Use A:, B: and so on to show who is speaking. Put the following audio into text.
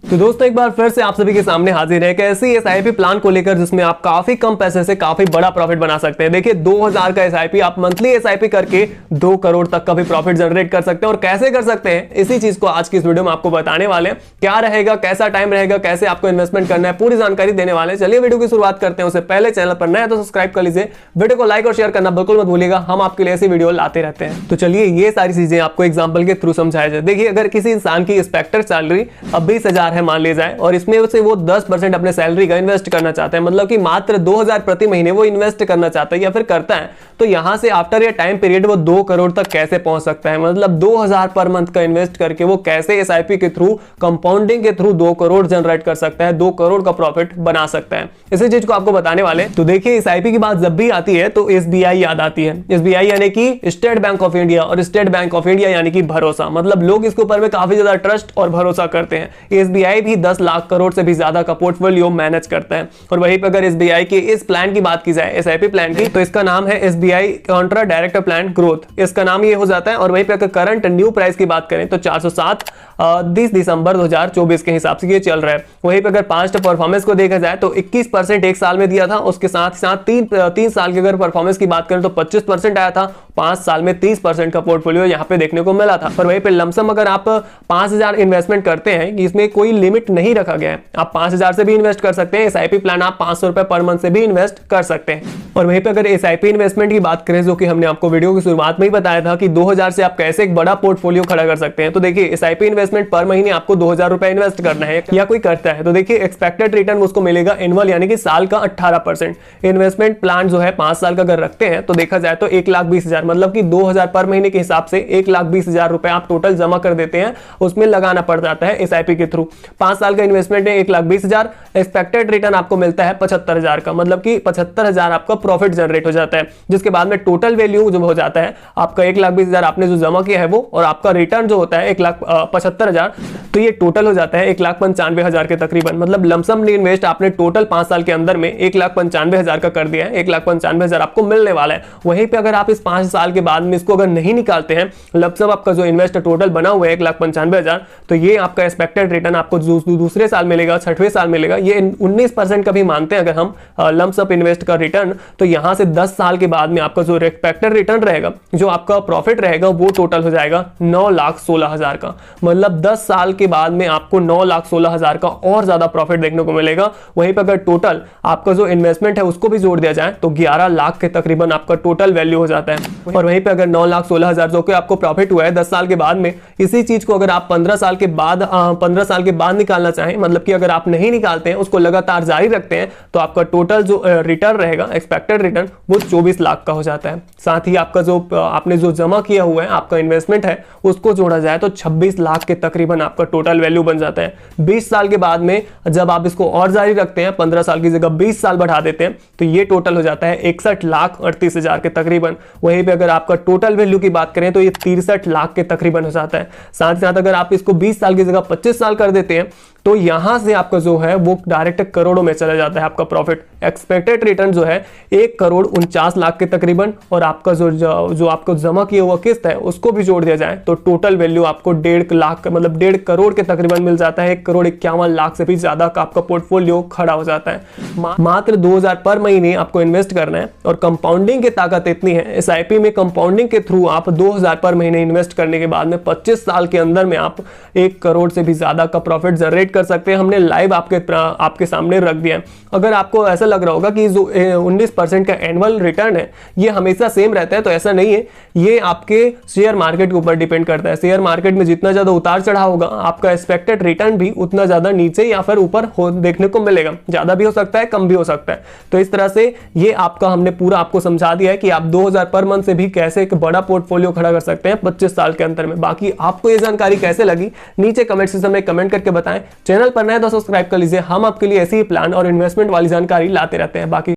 A: तो दोस्तों एक बार फिर से आप सभी के सामने हाजिर है एक ऐसी एसआईपी प्लान को लेकर जिसमें आप काफी कम पैसे से काफी बड़ा प्रॉफिट बना सकते हैं। देखिए 2000 का एसआईपी आप मंथली एसआईपी करके 2 करोड़ तक का भी प्रॉफिट जनरेट कर सकते हैं। और कैसे कर सकते हैं इसी चीज को आज की इस वीडियो में आपको बताने वाले हैं। क्या रहेगा, कैसा टाइम रहेगा, कैसे आपको इन्वेस्टमेंट करना है, पूरी जानकारी देने वाले हैं। चलिए वीडियो की शुरुआत करते हैं। उससे पहले चैनल पर नया है तो सब्सक्राइब कर लीजिए, वीडियो को लाइक और शेयर करना बिल्कुल मत भूलिएगा। हम आपके लिए ऐसी वीडियो लाते रहते हैं। तो चलिए ये सारी चीजें आपको एग्जाम्पल के थ्रू समझाया जाए। देखिए अगर किसी इंसान की एक्सपेक्टेड सैलरी अब 20,000 है मान ली जाए, और इसमें से वो 10% अपने सैलरी का इन्वेस्ट करना चाहते हैं, मतलब कि मात्र 2000 प्रति महीने वो इन्वेस्ट करना चाहता है या फिर करता है, तो यहां से आफ्टर ये टाइम पीरियड वो 2 करोड़ तक कैसे पहुंच सकता है। मतलब 2000 पर मंथ का इन्वेस्ट करके वो कैसे एसआईपी के थ्रू, कंपाउंडिंग के थ्रू 2 करोड़ जनरेट कर सकता है, 2 करोड़ का प्रॉफिट बना सकता है। इसी चीज को आपको बताने वाले। तो देखिए एसआईपी की बात जब भी आती है तो एसबीआई याद आती है। एसबीआई यानी कि स्टेट बैंक ऑफ इंडिया, और स्टेट बैंक ऑफ इंडिया यानी कि भरोसा। मतलब लोग इसके ऊपर में काफी ज्यादा ट्रस्ट और भरोसा करते हैं। एसबीआई भी 10 लाख करोड़ से भी ज्यादा का पोर्टफोलियो मैनेज करता है। और वहीं पर अगर एसबीआई के इस प्लान की बात की जाए, एसआईपी प्लान की, तो इसका नाम है SBI Contra director plan growth, इसका नाम ये हो जाता है। और वहीं पर अगर करंट न्यू प्राइस की बात करें तो 407 30 दिसंबर 2024 के हिसाब से ये चल रहा है। वहीं पर अगर पास्ट परफॉर्मेंस को देखा जाए तो 21% एक साल में दिया था। उसके साथ साथ 3 साल की अगर परफॉर्मेंस की बात करें तो 25% आया था। 5 साल में 30% का पोर्टफोलियो यहाँ पे देखने को मिला था। पर वहीं पे लमसम अगर आप 5000 इन्वेस्टमेंट करते हैं, इसमें कोई लिमिट नहीं रखा गया है, आप 5000 से भी इन्वेस्ट कर सकते हैं। एसआईपी प्लान आप 500 रुपए पर मंथ से भी इन्वेस्ट कर सकते हैं। और वहीं पे अगर एसआईपी इन्वेस्टमेंट की बात करें, जो कि हमने आपको वीडियो की शुरुआत में ही बताया था कि 2000 से आप कैसे एक बड़ा पोर्टफोलियो खड़ा कर सकते हैं। तो देखिए एसआईपी इन्वेस्टमेंट पर महीने आपको 2000 रुपए इन्वेस्ट करना है या कोई करता है तो देखिए एक्सपेक्टेड रिटर्न उसको मिलेगा एनुअल यानी कि साल का 18%। इन्वेस्टमेंट प्लान जो है 5 साल का अगर रखते हैं तो देखा जाए तो 1,20,000, मतलब कि 2000 पर महीने के हिसाब से 1,20,000 रुपए आप टोटल जमा कर देते हैं, उसमें लगाना पड़ जाता है एसआईपी के थ्रू। 5 साल का इन्वेस्टमेंट है 1,20,000, एक्सपेक्टेड रिटर्न आपको मिलता है 75,000 का, मतलब कि 75,000 आपका प्रॉफिट जनरेट हो जाता है। जिसके बाद में टोटल वैल्यू जो हो जाता है आपका 1,20,000 आपने जो जमा किया है वो, और आपका रिटर्न जो होता है 1,75,000, तो ये टोटल हो जाता है 1,95,000 के तकरीबन। मतलब लमसम इन्वेस्ट आपने टोटल 5 साल के अंदर में 1,95,000 का कर दिया है। 1,95,000 आपको मिलने वाला है। वहीं पे अगर आप इस 5 साल के बाद में इसको अगर नहीं निकालते हैं, लमसम आपका जो इन्वेस्ट टोटल बना हुआ है 1,95,000, तो ये आपका एक्सपेक्टेड रिटर्न आपको दूसरे साल मिलेगा, 6वें साल मिलेगा। ये 19% का भी मानते हैं अगर हम लमसम इन्वेस्ट का रिटर्न, तो यहां से 10 साल के बाद में आपका जो एक्सपेक्टेड रिटर्न रहेगा, जो आपका प्रॉफिट रहेगा, वो टोटल हो जाएगा 9,16,000 का। मतलब 10 साल के बाद में आपको 9,16,000 का और ज्यादा प्रॉफिट देखने को मिलेगा। वहीं पर अगर टोटल आपका जो इन्वेस्टमेंट है उसको भी जोड़ दिया जाए तो 11 लाख के तकरीबन आपका टोटल वैल्यू हो जाता है। और वहीं पे अगर 9,16,000 जो कि आपको प्रॉफिट हुआ है 10 साल के बाद में, इसी चीज को अगर आप 15 साल के बाद निकालना चाहें, मतलब कि अगर आप नहीं निकालते हैं, उसको लगातार जारी रखते हैं, तो आपका टोटल जो रिटर्न रहेगा, एक्सपेक्टेड रिटर्न, वो 24 लाख का हो जाता है। साथ ही आपका जो आपने जो जमा किया हुआ है आपका इन्वेस्टमेंट है, उसको जोड़ा जाए तो 26 लाख के तकरीबन आपका टोटल वैल्यू बन जाता है। 20 साल के बाद में जब आप इसको और जारी रखते हैं, 15 साल की जगह 20 साल बढ़ा देते हैं, तो ये टोटल हो जाता है 61,38,000 के तकरीबन। वहीं पे अगर आपका टोटल वैल्यू की बात करें तो ये 63 लाख के तकरीबन हो जाता है। साथ ही साथ अगर आप इसको 20 साल की जगह 25 साल कर देते हैं, तो यहां से आपका जो है वो डायरेक्ट करोड़ों में चला जाता है आपका प्रॉफिट। एक्सपेक्टेड रिटर्न जो है 1,49,00,000 के तकरीबन, और आपका जो आपको जमा किया हुआ किस्त है उसको भी जोड़ दिया जाए तो टोटल वैल्यू आपको 1.5 लाख, मतलब 1.5 करोड़ के तकरीबन मिल जाता है। 1,51,00,000 से भी ज्यादा का आपका पोर्टफोलियो खड़ा हो जाता है। मात्र 2000 पर महीने आपको इन्वेस्ट करना है, और कंपाउंडिंग की ताकत इतनी है एसआईपी में, कंपाउंडिंग के थ्रू आप 2000 पर महीने इन्वेस्ट करने के बाद में 25 साल के अंदर में आप 1 करोड़ से भी ज्यादा का प्रॉफिट जनरेट कर सकते हैं। हमने लाइव आपके सामने रख दिया है। अगर आपको ऐसा लग रहा होगा कि जो 19% का एनुअल रिटर्न है ये हमेशा सेम रहता है, तो ऐसा नहीं है। ये आपके शेयर मार्केट के ऊपर डिपेंड करता है। शेयर मार्केट में जितना ज्यादा उतार चढ़ाव होगा, आपका एक्सपेक्टेड रिटर्न भी उतना ज्यादा नीचे या फिर ऊपर देखने को मिलेगा। ज्यादा भी हो सकता है, कम भी हो सकता है। तो इस तरह से ये आपका हमने पूरा आपको समझा दिया है कि आप 2000 पर मंथ से भी कैसे एक बड़ा पोर्टफोलियो खड़ा कर सकते हैं 25 साल के अंदर में। बाकी आपको ये जानकारी कैसे लगी नीचे कमेंट सेक्शन में कमेंट करके बताएं। चैनल पर नए तो सब्सक्राइब कर लीजिए। हम आपके लिए ऐसी ही प्लान और इन्वेस्टमेंट वाली जानकारी लाते रहते हैं। बाकी